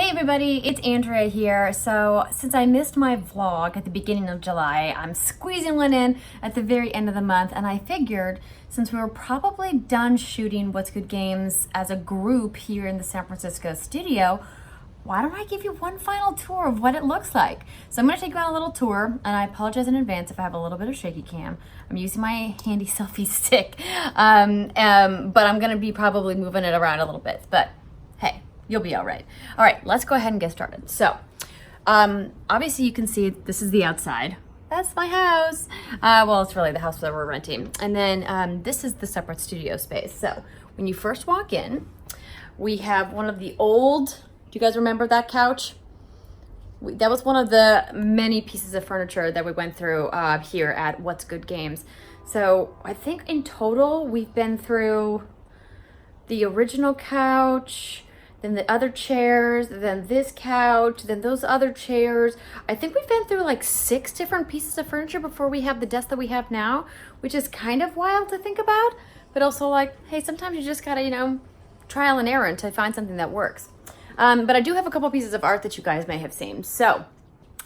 Hey everybody, it's Andrea here. So since I missed my vlog at the beginning of July, I'm squeezing one in at the very end of the month, and I figured since we were probably done shooting What's Good Games as a group here in the San Francisco studio, why don't I give you one final tour of what it looks like? So I'm gonna take you on a little tour, and I apologize in advance if I have a little bit of shaky cam. I'm using my handy selfie stick, but I'm gonna be probably moving it around a little bit, but hey, you'll be all right. All right, let's go ahead and get started. So, obviously you can see this is the outside. That's my house. Well, it's really the house that we're renting. And then this is the separate studio space. So when you first walk in, we have one of the old, do you guys remember that couch? That was one of the many pieces of furniture that we went through here at What's Good Games. So I think in total, we've been through the original couch, then the other chairs, then this couch, then those other chairs. I think we've been through like 6 different pieces of furniture before we have the desk that we have now, which is kind of wild to think about, but also like, hey, sometimes you just gotta, trial and error until you find something that works. But I do have a couple pieces of art that you guys may have seen. So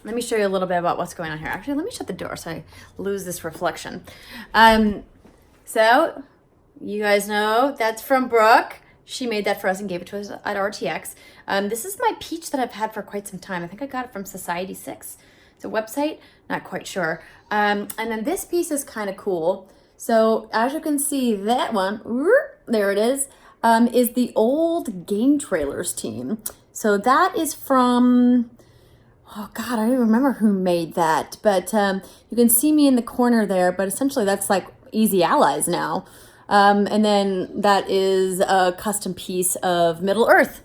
let me show you a little bit about what's going on here. Actually, let me shut the door so I lose this reflection. So you guys know that's from Brooke. She made that for us and gave it to us at RTX. This is my peach that I've had for quite some time. I think I got it from Society 6. It's a website, not quite sure. And then this piece is kind of cool. So as you can see, that one, there it is the old game trailers team. So that is from, oh God, I don't even remember who made that. But you can see me in the corner there, but essentially that's like Easy Allies now. And then that is a custom piece of Middle-earth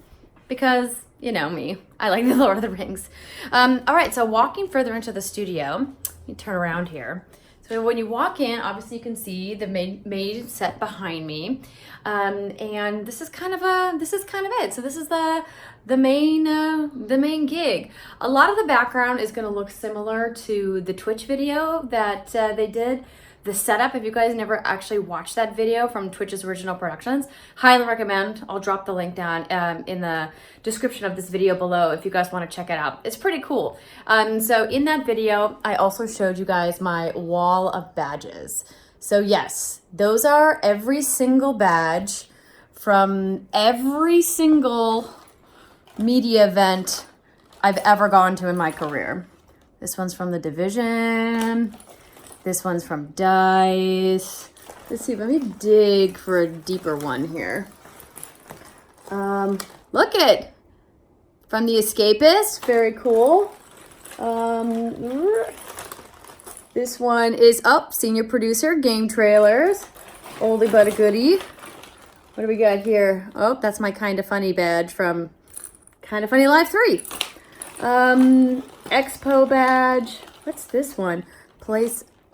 because, you know me, I like the Lord of the Rings. All right, so walking further into the studio, let me turn around here. So when you walk in, obviously you can see the main set behind me. And this is kind of it. So this is the main gig. A lot of the background is going to look similar to the Twitch video that they did. The setup, if you guys never actually watched that video from Twitch's original productions, highly recommend. I'll drop the link down in the description of this video below if you guys want to check it out. It's pretty cool. So in that video, I also showed you guys my wall of badges. So yes, those are every single badge from every single media event I've ever gone to in my career. This one's from The Division. This one's from DICE. Let's see, let me dig for a deeper one here. Look at from The Escapist, very cool. This one is senior producer, game trailers, oldie but a goodie. What do we got here? Oh, that's my Kinda Funny badge from Kinda Funny Live 3. Expo badge. What's this one?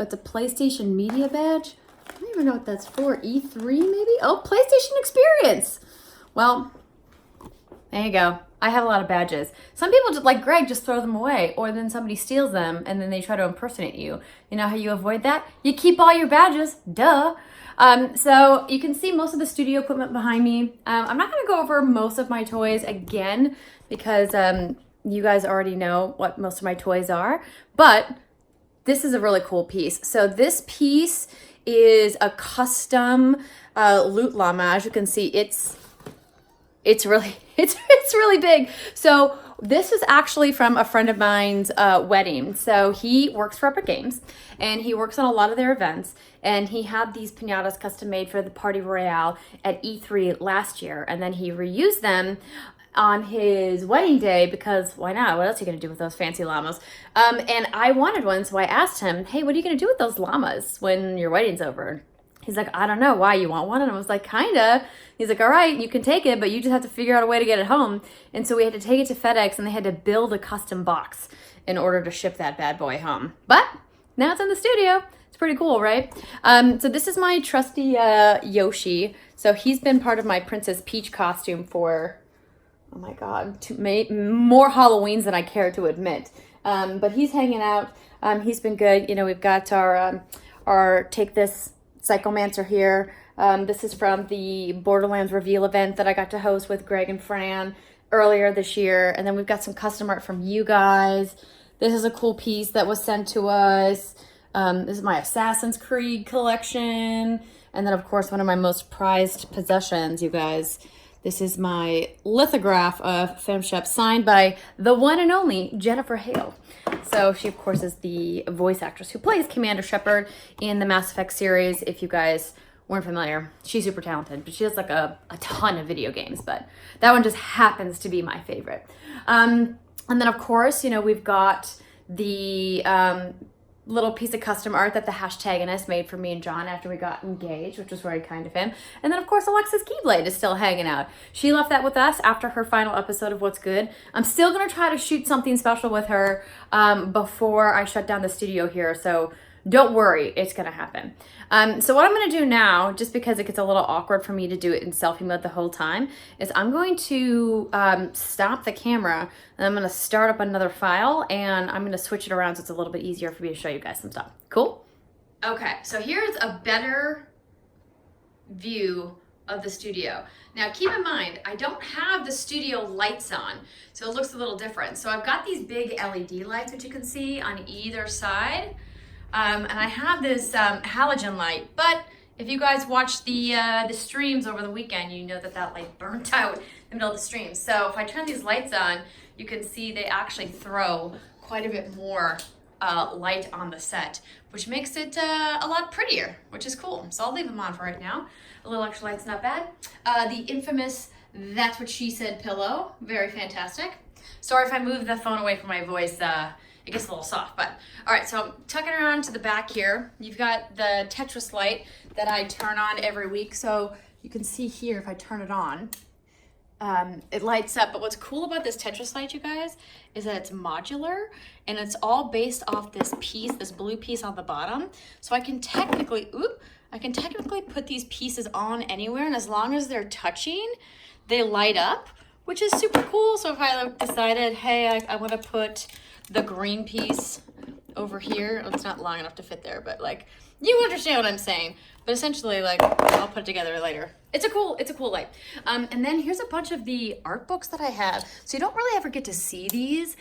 It's a PlayStation Media badge. I don't even know what that's for. E3 maybe? Oh, PlayStation Experience. Well, there you go. I have a lot of badges. Some people, just like Greg, just throw them away, or then somebody steals them and then they try to impersonate you. You know how you avoid that? You keep all your badges. Duh. So you can see most of the studio equipment behind me. I'm not going to go over most of my toys again because you guys already know what most of my toys are, but this is a really cool piece. So this piece is a custom Loot Llama. As you can see, it's really really big. So this is actually from a friend of mine's wedding. So he works for Epic Games and he works on a lot of their events. And he had these piñatas custom made for the Party Royale at E3 last year. And then he reused them on his wedding day because why not? What else are you gonna do with those fancy llamas? And I wanted one, so I asked him, hey, what are you gonna do with those llamas when your wedding's over? He's like, I don't know. Why, you want one? And I was like, kinda. He's like, all right, you can take it, but you just have to figure out a way to get it home. And so we had to take it to FedEx and they had to build a custom box in order to ship that bad boy home. But now it's in the studio. It's pretty cool, right? So this is my trusty Yoshi. So he's been part of my Princess Peach costume for, oh my God, more Halloweens than I care to admit. But he's hanging out. He's been good. We've got our Take This Psychomancer here. This is from the Borderlands reveal event that I got to host with Greg and Fran. earlier this year. And then we've got some custom art from you guys. This is a cool piece that was sent to us. This is my Assassin's Creed collection. And then, of course, one of my most prized possessions, you guys. This is my lithograph of FemShep signed by the one and only Jennifer Hale. So she, of course, is the voice actress who plays Commander Shepard in the Mass Effect series. If you guys weren't familiar, she's super talented, but she has like a ton of video games, but that one just happens to be my favorite. And then, of course, you know, we've got the little piece of custom art that the hashtagonist made for me and John after we got engaged, which was very kind of him. And then, of course, Alexa's Keyblade is still hanging out. She left that with us after her final episode of What's Good. I'm still going to try to shoot something special with her before I shut down the studio here, so don't worry, it's going to happen. So what I'm going to do now, just because it gets a little awkward for me to do it in selfie mode the whole time, is I'm going to stop the camera and I'm going to start up another file and I'm going to switch it around so it's a little bit easier for me to show you guys some stuff. Cool? Okay, so here's a better view of the studio. Now keep in mind, I don't have the studio lights on, so it looks a little different. So I've got these big LED lights, which you can see on either side. And I have this halogen light, but if you guys watched the streams over the weekend, you know that that light burnt out in the middle of the stream. So if I turn these lights on, you can see they actually throw quite a bit more light on the set, which makes it a lot prettier, which is cool. So I'll leave them on for right now. A little extra light's not bad. The infamous That's What She Said pillow, very fantastic. Sorry if I move the phone away from my voice, it gets a little soft, but all right, so I'm tucking it around to the back here. You've got the Tetris light that I turn on every week. So you can see here, if I turn it on, it lights up. But what's cool about this Tetris light, you guys, is that it's modular and it's all based off this piece, this blue piece on the bottom. So I can technically put these pieces on anywhere, and as long as they're touching, they light up, which is super cool. So if I decided, hey, I want to put the green piece over here. It's not long enough to fit there, but like, you understand what I'm saying. But essentially, like, I'll put it together later. It's a cool light. And then here's a bunch of the art books that I have. So you don't really ever get to see these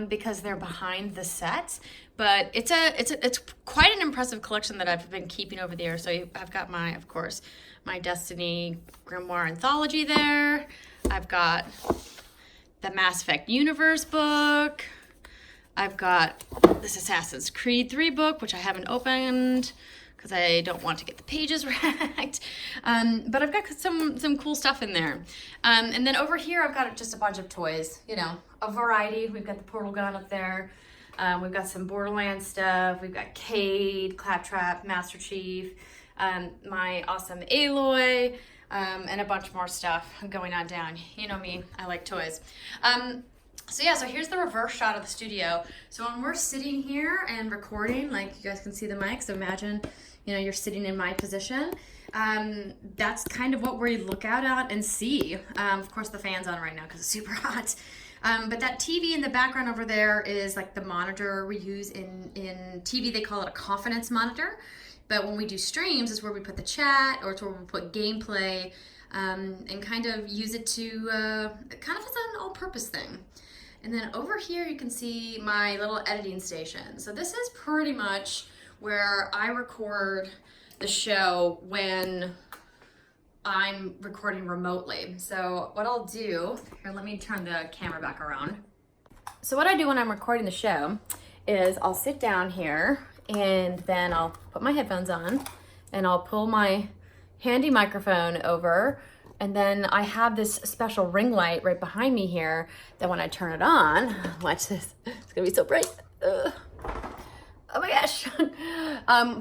because they're behind the set. But it's quite an impressive collection that I've been keeping over the years. So I've got of course, my Destiny Grimoire anthology there. I've got the Mass Effect Universe book. I've got this Assassin's Creed 3 book, which I haven't opened because I don't want to get the pages wrecked. But I've got some cool stuff in there. And then over here, I've got just a bunch of toys, you know, a variety. We've got the portal gun up there. We've got some Borderlands stuff. We've got Cade, Claptrap, Master Chief, my awesome Aloy, and a bunch more stuff going on down. You know me, I like toys. So yeah, so here's the reverse shot of the studio. So when we're sitting here and recording, like you guys can see the mic, so imagine, you know, you're sitting in my position. That's kind of what we look out at and see. Of course the fan's on right now because it's super hot. But that TV in the background over there is like the monitor we use in TV. They call it a confidence monitor. But when we do streams, is where we put the chat, or it's where we put gameplay, and kind of use it to kind of as an all-purpose thing. And then over here, you can see my little editing station. So this is pretty much where I record the show when I'm recording remotely. So what I'll do, here, let me turn the camera back around. So what I do when I'm recording the show is I'll sit down here and then I'll put my headphones on and I'll pull my handy microphone over. And then I have this special ring light right behind me here that when I turn it on, watch this, it's gonna be so bright. Ugh. Oh my gosh.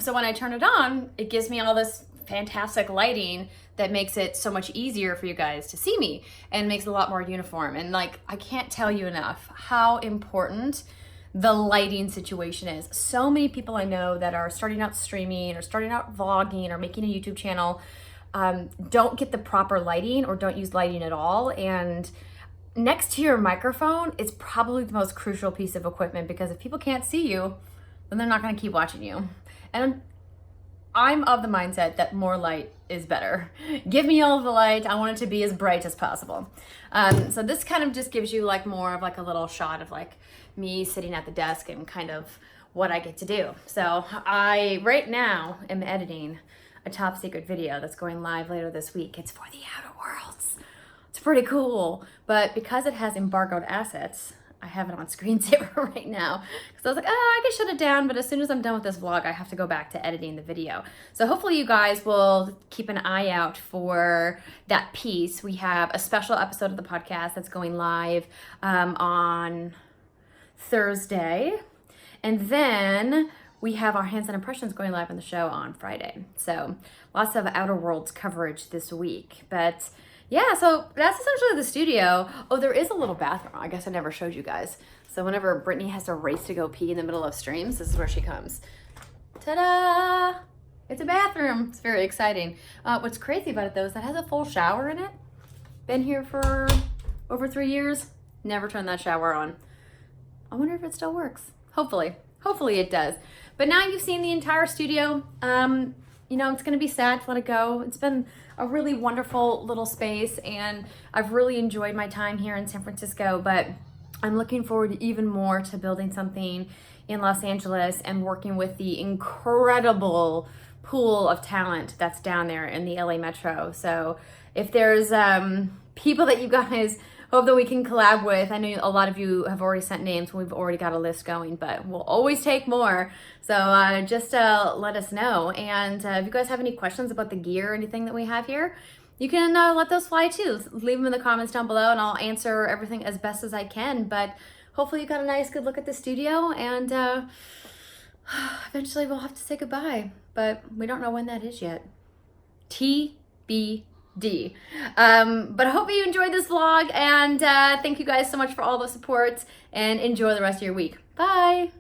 So when I turn it on, it gives me all this fantastic lighting that makes it so much easier for you guys to see me and makes it a lot more uniform. And like, I can't tell you enough how important the lighting situation is. So many people I know that are starting out streaming or starting out vlogging or making a YouTube channel don't get the proper lighting or don't use lighting at all. And next to your microphone, it's probably the most crucial piece of equipment, because if people can't see you, then they're not gonna keep watching you. And I'm of the mindset that more light is better. Give me all of the light. I want it to be as bright as possible. So this kind of just gives you like more of like a little shot of like me sitting at the desk and kind of what I get to do. So I right now am editing a top secret video that's going live later this week. It's for the Outer Worlds. It's pretty cool, but because it has embargoed assets, I have it on screensaver right now. So I was like, oh, I can shut it down, but as soon as I'm done with this vlog, I have to go back to editing the video. So hopefully you guys will keep an eye out for that piece. We have a special episode of the podcast that's going live on Thursday. And then we have our hands and impressions going live on the show on Friday. So lots of Outer Worlds coverage this week. But yeah, so that's essentially the studio. Oh, there is a little bathroom. I guess I never showed you guys. So whenever Brittany has to race to go pee in the middle of streams, this is where she comes. Ta-da! It's a bathroom. It's very exciting. What's crazy about it though is that it has a full shower in it. Been here for over 3 years. Never turned that shower on. I wonder if it still works. Hopefully it does. But now you've seen the entire studio. You know, it's gonna be sad to let it go. It's been a really wonderful little space and I've really enjoyed my time here in San Francisco, but I'm looking forward even more to building something in Los Angeles and working with the incredible pool of talent that's down there in the LA Metro. So if there's people that you guys hope that we can collab with. I know a lot of you have already sent names. We've already got a list going, but we'll always take more. So just let us know. And if you guys have any questions about the gear or anything that we have here, you can let those fly too. Leave them in the comments down below and I'll answer everything as best as I can. But hopefully you got a nice, good look at the studio and eventually we'll have to say goodbye, but we don't know when that is yet. TBD. But I hope you enjoyed this vlog and thank you guys so much for all the support and enjoy the rest of your week. Bye.